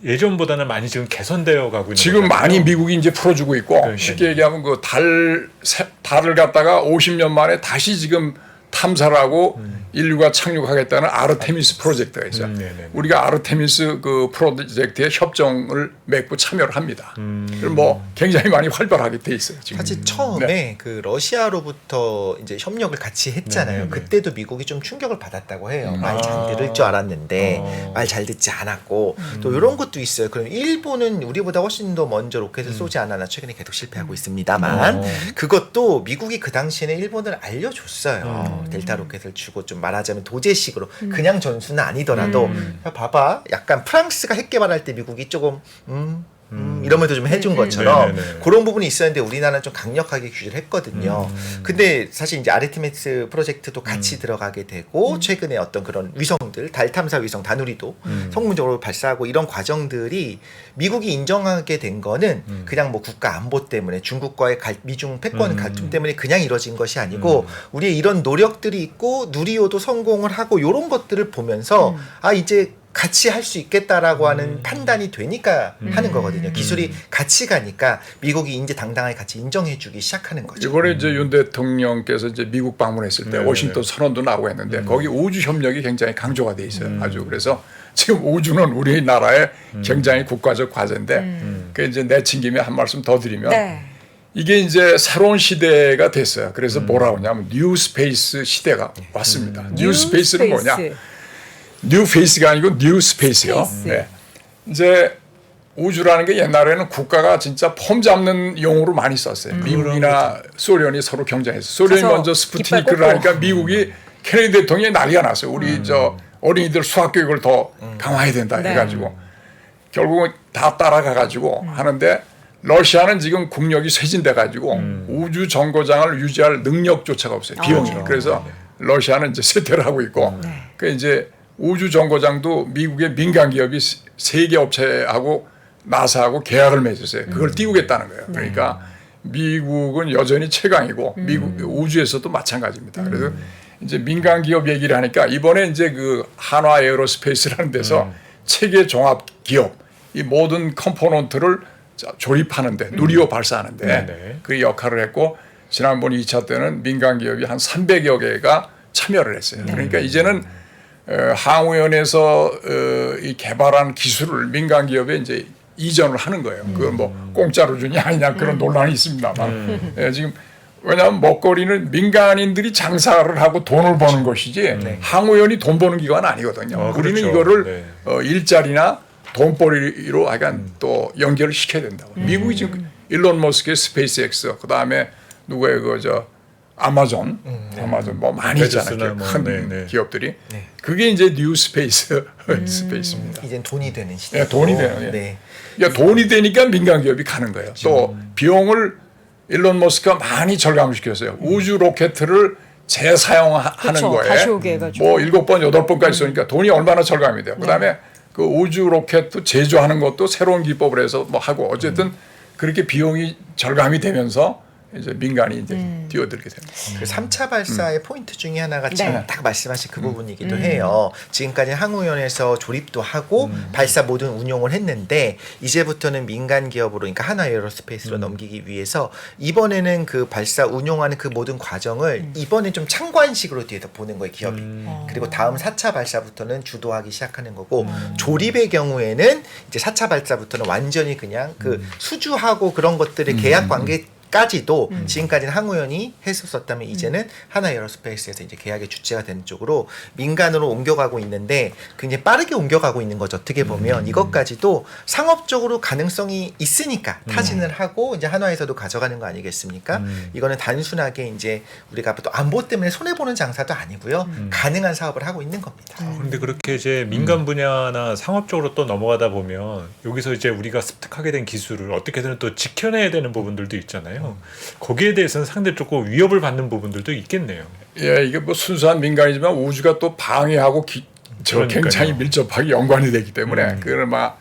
예전보다는 많이 지금 개선되어 가고 있는 지금 거잖아요. 많이 미국이 이제 풀어주고 있고 네, 쉽게 네. 얘기하면 그 달을 갖다가 50년 만에 다시 지금 탐사를 하고 인류가 착륙하겠다는 아르테미스 프로젝트가 있어요. 네네네. 우리가 아르테미스 그 프로젝트에 협정을 맺고 참여를 합니다. 그리고 뭐 굉장히 많이 활발하게 돼 있어요. 지금. 사실 처음에 그 러시아로부터 이제 협력을 같이 했잖아요. 네네네. 그때도 미국이 좀 충격을 받았다고 해요. 말 잘 들을 줄 알았는데 말 잘 듣지 않았고 또 이런 것도 있어요. 그럼 일본은 우리보다 훨씬 더 먼저 로켓을 쏘지 않았나 최근에 계속 실패하고 있습니다만 그것도 미국이 그 당시에는 일본을 알려줬어요. 델타 로켓을 주고 좀 말하자면 도제식으로 그냥 전수는 아니더라도 봐봐 약간 프랑스가 핵 개발할 때 미국이 조금 이러면서 좀 해준 것처럼 네네네. 그런 부분이 있었는데 우리나라는 좀 강력하게 규제를 했거든요. 근데 사실 이제 아르테미스 프로젝트도 같이 들어가게 되고 최근에 어떤 그런 위성들 달 탐사 위성 다누리도 성공적으로 발사하고 이런 과정들이 미국이 인정하게 된 거는 그냥 뭐 국가 안보 때문에 중국과의 미중 패권 갈등 때문에 그냥 이뤄진 것이 아니고 우리의 이런 노력들이 있고 누리호도 성공을 하고 이런 것들을 보면서 아 이제 같이 할 수 있겠다라고 하는 판단이 되니까 하는 거거든요. 기술이 같이 가니까 미국이 이제 당당하게 같이 인정해주기 시작하는 거죠. 이번에 이제 윤 대통령께서 이제 미국 방문했을 때 워싱턴 선언도 나오고 했는데 거기 우주 협력이 굉장히 강조가 돼 있어요. 아주 그래서 지금 우주는 우리나라의 굉장히 국가적 과제인데 그 이제 내친 김에 한 말씀 더 드리면 네. 이게 이제 새로운 시대가 됐어요. 그래서 뭐라고 하냐면 뉴 스페이스 시대가 왔습니다. 뉴 스페이스는 뭐냐? 뉴 페이스가 아니고 뉴 스페이스요. 스페이스. 네. 이제 우주라는 게 옛날에는 국가가 진짜 폼 잡는 용어로 많이 썼어요. 미국이나 소련이 서로 경쟁했어요. 소련이 가서 먼저 깃발 스푸트니크를 꽂고. 하니까 미국이 케네디 대통령이 난리가 났어요. 우리 저 어린이들 수학 교육을 더 강화해야 된다 네. 해가지고 결국은 다 따라가 가지고 하는데 러시아는 지금 국력이 쇠진돼 가지고 우주 정거장을 유지할 능력조차가 없어요. 비용이. 그래서 러시아는 이제 쇠퇴를 하고 있고 그 이제 우주 정거장도 미국의 민간 기업이 세계 업체하고 나사하고 계약을 맺었어요. 그걸 띄우겠다는 거예요. 그러니까 미국은 여전히 최강이고 미국 우주에서도 마찬가지입니다. 그래서 이제 민간 기업 얘기를 하니까 이번에 이제 그 한화 에어로스페이스라는 데서 체계 종합 기업 이 모든 컴포넌트를 조립하는데 누리호 발사하는데 그 역할을 했고 지난번 2차 때는 민간 기업이 한 300여 개가 참여를 했어요. 그러니까 이제는 항우연에서 이 개발한 기술을 민간 기업에 이제 이전을 하는 거예요. 그걸 뭐 공짜로 주냐 아니냐 그런 논란이 있습니다만 지금 왜냐하면 먹거리는 민간인들이 장사를 하고 돈을 버는 것이지 항우연이 돈 버는 기관 아니거든요. 우리는 그렇죠. 이거를 일자리나 돈벌이로 약간 또 연결을 시켜야 된다고. 미국이 지금 일론 머스크의 스페이스X 그다음에 누구의 그저 아마존 뭐 많이 있잖아요. 뭐, 큰 기업들이. 그게 이제 뉴 스페이스 스페이스입니다. 이젠 돈이 되는 시대. 네, 돈이 되는. 네. 그러니까 돈이 되니까 민간 기업이 가는 거예요. 또 비용을 일론 머스크가 많이 절감시켰어요. 우주 로켓을 재사용하는 그쵸, 거에 다시 오게 해가지고. 뭐 7번, 8번까지 쏘니까 돈이 얼마나 절감이 돼요. 그다음에 그 우주 로켓도 제조하는 것도 새로운 기법을 해서 뭐 하고 어쨌든 그렇게 비용이 절감이 되면서 이제 민간이 이제 뛰어들게 됩니다. 그 3차 발사의 포인트 중에 하나가 지금 네. 딱 말씀하신 그 부분이기도 해요. 지금까지 항우연에서 조립도 하고 발사 모든 운용을 했는데 이제부터는 민간 기업으로 그러니까 한화 에어로스페이스로 넘기기 위해서 이번에는 그 발사 운용하는 그 모든 과정을 이번엔 좀 참관식으로 뒤에서 보는 거예요, 기업이. 그리고 다음 4차 발사부터는 주도하기 시작하는 거고 조립의 경우에는 이제 4차 발사부터는 완전히 그냥 그 수주하고 그런 것들의 계약 관계 까지도 지금까지는 항우연이 했었다면 이제는 한화 에어로스페이스에서 이제 계약의 주체가 되는 쪽으로 민간으로 옮겨가고 있는데 굉장히 빠르게 옮겨가고 있는 거죠. 어떻게 보면 이것까지도 상업적으로 가능성이 있으니까 타진을 하고 이제 한화에서도 가져가는 거 아니겠습니까? 이거는 단순하게 이제 우리가 또 안보 때문에 손해 보는 장사도 아니고요. 가능한 사업을 하고 있는 겁니다. 그런데 그렇게 이제 민간 분야나 상업적으로 또 넘어가다 보면 여기서 이제 우리가 습득하게 된 기술을 어떻게든 또 지켜내야 되는 부분들도 있잖아요. 거기에 대해서는 상당히 조금 위협을 받는 부분들도 있겠네요. 예, 이게 뭐 순수한 민간이지만 우주가 또 방해하고 굉장히 밀접하게 연관이 되기 때문에 그걸 뭐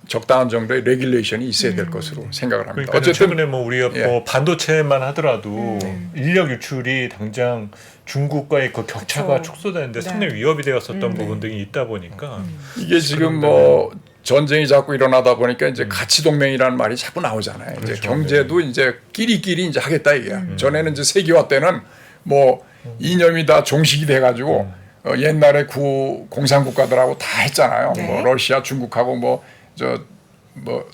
적당한 정도의 레귤레이션이 있어야 될 것으로 생각을 합니다. 그러니까 어쨌든 최근에 뭐 우리가 예. 뭐 반도체만 하더라도 인력 유출이 당장 중국과의 그 격차가 그렇죠. 축소되는데 네. 상당히 위협이 되었었던 부분들이 있다 보니까 이게 지금 뭐 전쟁이 자꾸 일어나다 보니까 이제 가치 동맹이라는 말이 자꾸 나오잖아요. 이제 그렇죠. 경제도 이제 끼리끼리 이제 하겠다 이게야. 전에는 이제 세계화 때는 뭐 이념이 다 종식이 돼가지고 옛날에 공산 국가들하고 다 했잖아요. 네. 뭐 러시아, 중국하고 뭐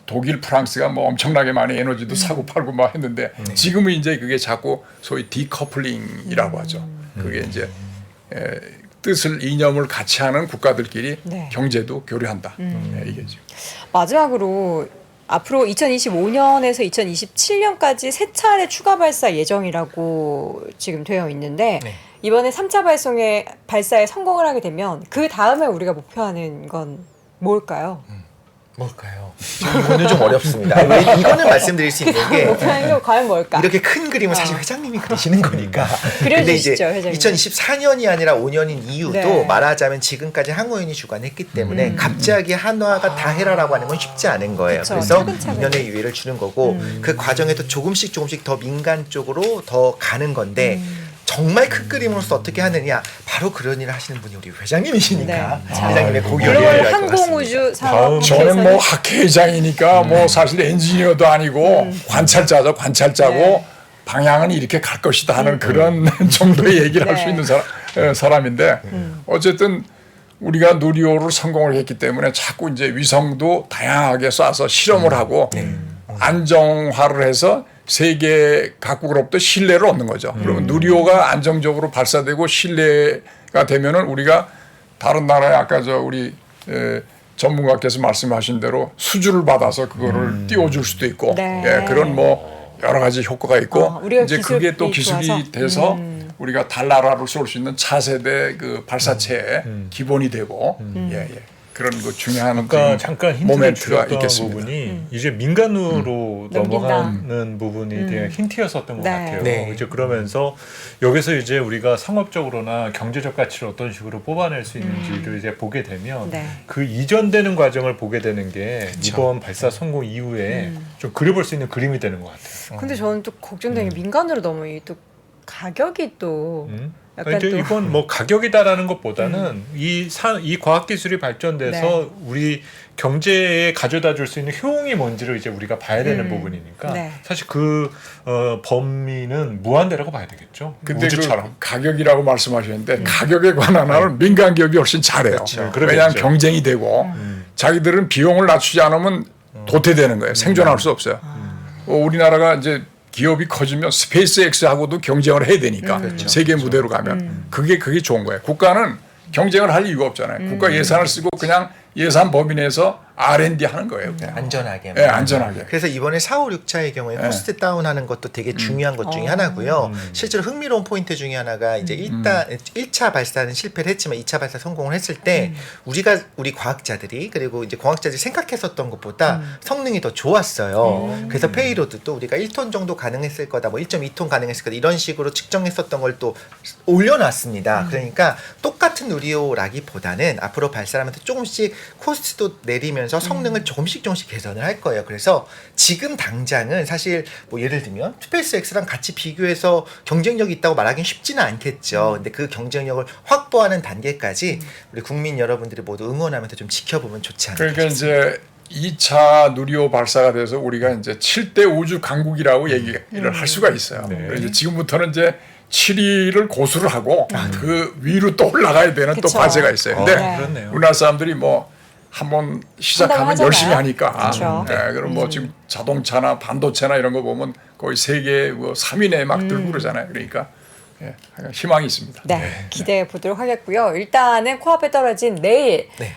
독일, 프랑스가 뭐 엄청나게 많이 에너지도 사고 팔고 막 했는데 지금은 이제 그게 자꾸 소위 디커플링이라고 하죠. 그게 이제 뜻을 이념을 같이 하는 국가들끼리 네. 경제도 교류한다. 이게 지금. 마지막으로 앞으로 2025년에서 2027년까지 세 차례 추가 발사 예정이라고 지금 되어 있는데 이번에 3차 발사에 성공을 하게 되면 그 다음에 우리가 목표하는 건 뭘까요? 뭘까요? 이거는 좀 어렵습니다. 왜 이거는 말씀드릴 수 있는 게 목표하는 게 과연 뭘까? 이렇게 큰 그림은 사실 회장님이 그리시는 거니까. 근데 이제 그려주시죠, 회장님. 2024년이 아니라 5년인 이유도 네. 말하자면 지금까지 항우연이 주관했기 때문에 갑자기 한화가 다 해라라고 하는 건 쉽지 않은 거예요. 그쵸, 그래서 차근차근. 2년의 유예를 주는 거고 그 과정에도 조금씩 더 민간 쪽으로 더 가는 건데 정말 큰 그림으로서 어떻게 하느냐 바로 그런 일을 하시는 분이 우리 회장님이시니까 네. 회장님의 고견이 글로벌 항공우주 산업 저는 뭐 학회장이니까 뭐 사실 엔지니어도 아니고 관찰자죠. 관찰자고 네. 방향은 이렇게 갈 것이다 하는 그런 정도의 얘기를 할 수 네. 있는 사람인데 어쨌든 우리가 누리호를 성공을 했기 때문에 자꾸 이제 위성도 다양하게 쏴서 실험을 하고 안정화를 해서 세계 각국으로부터 신뢰를 얻는 거죠. 그러면 누리호가 안정적으로 발사되고 신뢰가 되면은 우리가 다른 나라에 아까 우리 전문가께서 말씀하신 대로 수주를 받아서 그거를 띄워줄 수도 있고 네. 예, 그런 뭐 여러 가지 효과가 있고 우리가 이제 그게 또 기술이 좋아서. 돼서 우리가 달나라로 쏠 수 있는 차세대 그 발사체의 기본이 되고 예. 그런 거 중요한 그러니까 잠깐 힌트를 모멘트가 주셨던 있겠습니다. 부분이 이제 민간으로 넘어가는 부분이 되게 힌트였었던 것 네. 같아요. 네. 이제 그러면서 여기서 이제 우리가 상업적으로나 경제적 가치를 어떤 식으로 뽑아낼 수 있는지를 이제 보게 되면 네. 그 이전되는 과정을 보게 되는 게 이번 발사 성공 이후에 좀 그려볼 수 있는 그림이 되는 것 같아요. 근데 저는 또 걱정되는 게 민간으로 넘어이 또 가격이 또 약간 이제 또 이건 뭐 가격이다라는 것보다는 이 과학 기술이 발전돼서 네. 우리 경제에 가져다 줄 수 있는 효용이 뭔지를 이제 우리가 봐야 되는 부분이니까 네. 사실 그 범위는 무한대라고 봐야 되겠죠. 근데 우주처럼. 그 가격이라고 말씀하셨는데 가격에 관한 한은 민간 기업이 훨씬 잘해요. 그렇죠. 왜냐하면 그러겠죠. 경쟁이 되고 자기들은 비용을 낮추지 않으면 도태되는 거예요. 생존할 수 없어요. 우리나라가 이제 기업이 커지면 스페이스X하고도 경쟁을 해야 되니까 세계 무대로 가면 그게 좋은 거예요. 국가는 경쟁을 할 이유가 없잖아요. 국가 예산을 쓰고 그냥 예산 범위 내에서 R&D 하는 거예요. 그냥. 안전하게. 네, 안전하게. 그래서 이번에 4, 5, 6차의 경우에 코스트 다운하는 것도 되게 중요한 것 중에 하나고요. 실제로 흥미로운 포인트 중에 하나가 이제 1차 발사는 실패를 했지만 2차 발사 성공을 했을 때 우리 과학자들이 그리고 이제 공학자들이 생각했었던 것보다 성능이 더 좋았어요. 그래서 페이로드도 우리가 1톤 정도 가능했을 거다, 뭐 1.2톤 가능했을 거다 이런 식으로 측정했었던 걸 또 올려놨습니다. 그러니까 똑같은 누리호라기보다는 앞으로 발사하면서 조금씩 코스트도 내리면서 성능을 조금씩 개선을 할 거예요. 그래서 지금 당장은 사실 뭐 예를 들면 스페이스X랑 같이 비교해서 경쟁력이 있다고 말하기는 쉽지는 않겠죠. 근데 그 경쟁력을 확보하는 단계까지 우리 국민 여러분들이 모두 응원하면서 좀 지켜보면 좋지 않을까 그러니까 싶습니다. 이제 2차 누리호 발사가 돼서 우리가 이제 7대 우주 강국이라고 얘기를 할 수가 있어요. 네. 그래서 이제 지금부터는 이제 7위를 고수를 하고 그 위로 또 올라가야 되는 또 그쵸. 과제가 있어요. 근데 네. 그렇네요. 우리나라 사람들이 뭐 한번 시작하면 하잖아요. 열심히 하니까. 그쵸. 네, 그럼 뭐 지금 자동차나 반도체나 이런 거 보면 거의 세계 뭐 3위 내에 막 들고 그러잖아요. 그러니까 예, 희망이 있습니다. 네, 기대해 보도록 하겠고요. 일단은 코앞에 떨어진 내일 네.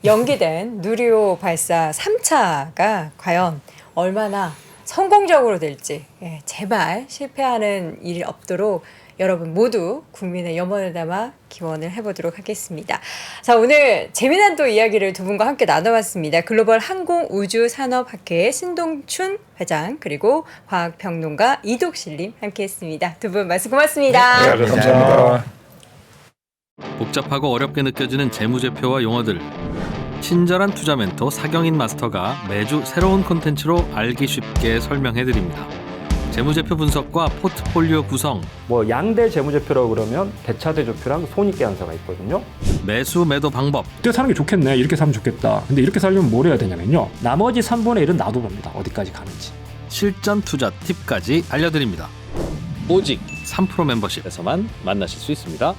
연기된 누리호 발사 3차가 과연 얼마나 성공적으로 될지 제발 실패하는 일이 없도록 여러분 모두 국민의 염원을 담아 기원을 해보도록 하겠습니다. 자, 오늘 재미난 또 이야기를 두 분과 함께 나눠봤습니다. 글로벌 항공우주산업학회의 신동춘 회장 그리고 과학평론가 이독실님 함께했습니다. 두 분 말씀 고맙습니다. 네, 감사합니다. 복잡하고 어렵게 느껴지는 재무제표와 용어들. 친절한 투자 멘토 사경인 마스터가 매주 새로운 콘텐츠로 알기 쉽게 설명해드립니다. 재무제표 분석과 포트폴리오 구성, 뭐 양대 재무제표라고 그러면 대차대조표랑 손익계산서가 있거든요. 매수 매도 방법, 이렇게 사는 게 좋겠네, 이렇게 사면 좋겠다. 근데 이렇게 살려면 뭘 해야 되냐면요, 나머지 3분의 1은 놔둬봅니다. 어디까지 가는지. 실전 투자 팁까지 알려드립니다. 오직 3프로 멤버십에서만 만나실 수 있습니다.